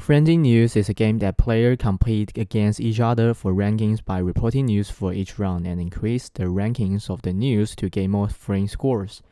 Friendly News is a game that players compete against each other for rankings by reporting news for each round and increase the rankings of the news to gain more friend scores.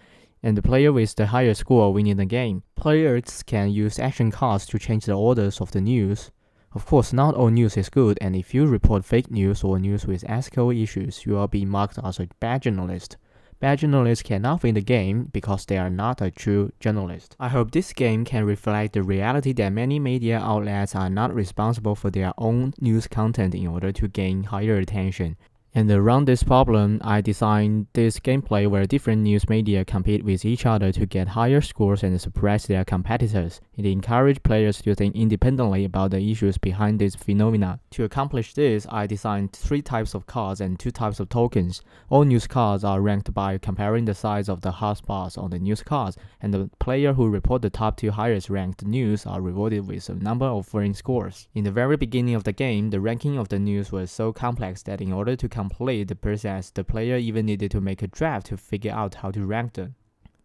And the player with the higher score winning the game. Players can use action cards to change the orders of the news. Of course, not all news is good, and if you report fake news or news with ethical issues, you will be marked as a bad journalist. Bad journalists cannot win the game because they are not a true journalist. I hope this game can reflect the reality that many media outlets are not responsible for their own news content in order to gain higher attention. And around this problem, I designed this gameplay where different news media compete with each other to get higher scores and suppress their competitors. It encouraged players to think independently about the issues behind this phenomena. To accomplish this, I designed 3 types of cards and 2 types of tokens. All news cards are ranked by comparing the size of the hotspots on the news cards, and the player who report the top 2 highest ranked news are rewarded with a number of friend scores. In the very beginning of the game, the ranking of the news was so complex that in order to complete the process, the player even needed to make a draft to figure out how to rank them.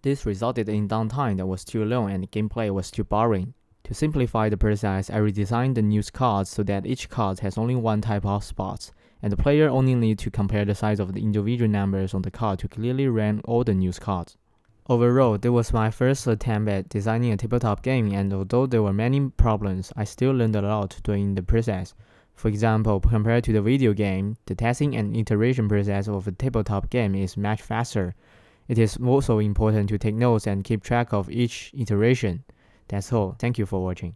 This resulted in downtime that was too long and the gameplay was too boring. To simplify the process, I redesigned the news cards so that each card has only one type of spots, and the player only needs to compare the size of the individual numbers on the card to clearly rank all the news cards. Overall, this was my first attempt at designing a tabletop game, and although there were many problems, I still learned a lot during the process. For example, compared to the video game, the testing and iteration process of a tabletop game is much faster. It is also important to take notes and keep track of each iteration. That's all. Thank you for watching.